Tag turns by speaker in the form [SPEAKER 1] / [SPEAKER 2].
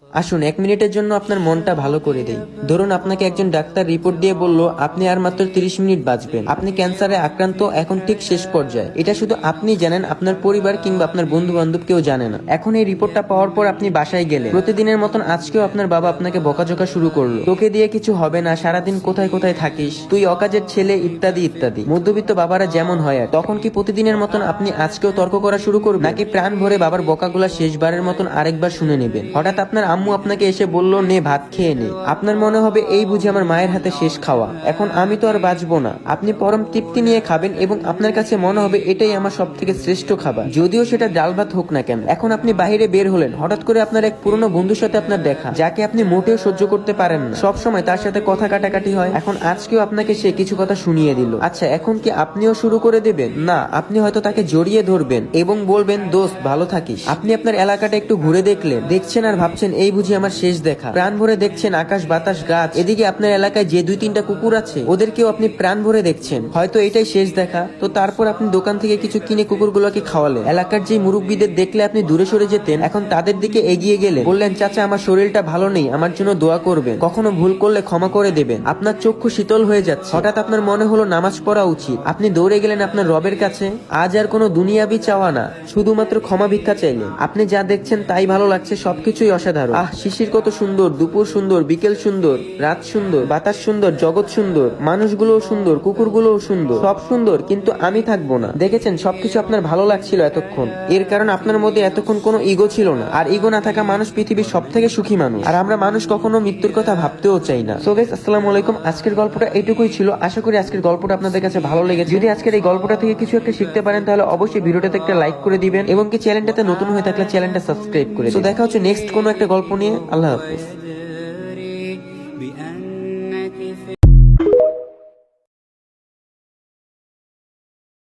[SPEAKER 1] আসুন 1 মিনিটের জন্য আপনার মনটা ভালো করে দেই। ধরুন আপনাকে একজন ডাক্তার রিপোর্ট দিয়ে বলল আপনি আর মাত্র 30 মিনিট বাঁচবেন, আপনি ক্যান্সারে আক্রান্ত, এখন ঠিক শেষ পর্যায়ে। এটা শুধু আপনি জানেন, আপনার পরিবার কিংবা আপনার বন্ধু বান্ধব কেউ জানে না। এখন এই রিপোর্টটা পাওয়ার পর আপনি বাসায় গেলেন, প্রতিদিনের মতন আজকেও আপনার বাবা আপনাকে বকাঝকা শুরু করলো, তোকে দিয়ে কিছু হবে না, সারাদিন কোথায় কোথায় থাকিস, তুই অকাজের ছেলে, ইত্যাদি ইত্যাদি। মধ্যবিত্ত বাবারা যেমন হয় আর তখন কি প্রতিদিনের মতন আপনি আজকেও তর্ক করা শুরু করবেন, নাকি প্রাণ ভরে বাবার বকাগুলা শেষবারের মতন আরেকবার শুনে নেবেন? হঠাৎ আপনার আম্মু আপনাকে এসে বলল নে ভাত খেয়ে নে, আপনার মনে হবে এই বুঝি আমার মায়ের হাতে শেষ খাওয়া, এখন আমি তো আর বাঁচবো না। আপনি পরম তৃপ্তি নিয়ে খাবেন এবং আপনার কাছে মনে হবে এটাই আমার সব থেকে শ্রেষ্ঠ খাবার, যদিও সেটা ডাল ভাত হোক না কেন। এখন আপনি বাহিরে বের হলেন, হঠাৎ করে আপনার এক পুরনো বন্ধুর সাথে আপনার দেখা, যাকে আপনি মোটেও সহ্য করতে পারেন না, সব সময় তার সাথে কথা কাটাকাটি হয়। এখন আজকেও আপনাকে সে কিছু কথা শুনিয়ে দিল। আচ্ছা, এখন কি আপনিও শুরু করে দেবেন? না, আপনি হয়তো তাকে জড়িয়ে ধরবেন এবং বলবেন দোস্ত ভালো থাকিস। আপনি আপনার এলাকাটা একটু ঘুরে দেখলেন, দেখছেন আর ভাবছেন এই বুঝি আমার শেষ দেখা। প্রাণ ভরে দেখছেন আকাশ বাতাস গাছ, এদিকে আপনার এলাকায় যে 2-3টা কুকুর আছে ওদেরকেও আপনি প্রাণ ভরে দেখছেন। হয়তো এটাই শেষ দেখা। তো তারপর আপনি দোকান থেকে কিছু কিনে কুকুরগুলোকে খাওয়ালেন। এলাকার যে মুরব্বীদের দেখলে আপনি দূরে সরে যেতেন, এখন তাদের দিকে এগিয়ে গেলেন, বললেন চাচা আমার শরীরটা ভালো নেই, আমার জন্য দোয়া করবেন, কখনো ভুল করলে ক্ষমা করে দেবেন। আপনার চক্ষু শীতল হয়ে যাচ্ছে। হঠাৎ আপনার মনে হলো নামাজ পড়া উচিত। আপনি দৌড়ে গেলেন আপনার রবের কাছে। আজ আর কোনো দুনিয়াবি চাওয়া না, শুধুমাত্র ক্ষমা ভিক্ষা চাইলেন। আপনি যা দেখছেন তাই ভালো লাগছে, সবকিছুই অসাধারণ। শিশির কত সুন্দর, দুপুর সুন্দর, বিকেল সুন্দর, রাত সুন্দর, বাতাস সুন্দর, জগৎ সুন্দর, মানুষগুলোও সুন্দর, কুকুরগুলোও সুন্দর, সব সুন্দর, কিন্তু আমি থাকবো না। দেখেছেন সবকিছু আপনার ভালো লাগছিল এতক্ষণ, এর কারণ আপনার মধ্যে এতক্ষণ কোনো ইগো ছিল না। আর ইগো না থাকা মানুষ পৃথিবীর সব থেকে সুখী মানুষ। আর আমরা মানুষ কখনো মৃত্যুর কথা ভাবতেও চাই না। সো গাইস, আসসালামু আলাইকুম। আজকের গল্পটা এইটুকুই ছিল। আশা করি আজকের গল্পটা আপনাদের কাছে ভালো লেগেছে। যদি আজকের এই গল্পটা থেকে কিছু একটা শিখতে পারেন তাহলে অবশ্যই ভিডিওটাতে একটা লাইক করে দিবেন এবং কি চ্যানেলটাতে নতুন হয়ে থাকলে চ্যানেলটা সাবস্ক্রাইব করে দিবেন। তো দেখা হচ্ছে নেক্সট কোনো একটা গল্প নিয়ে। আল্লাহ হাফেজ।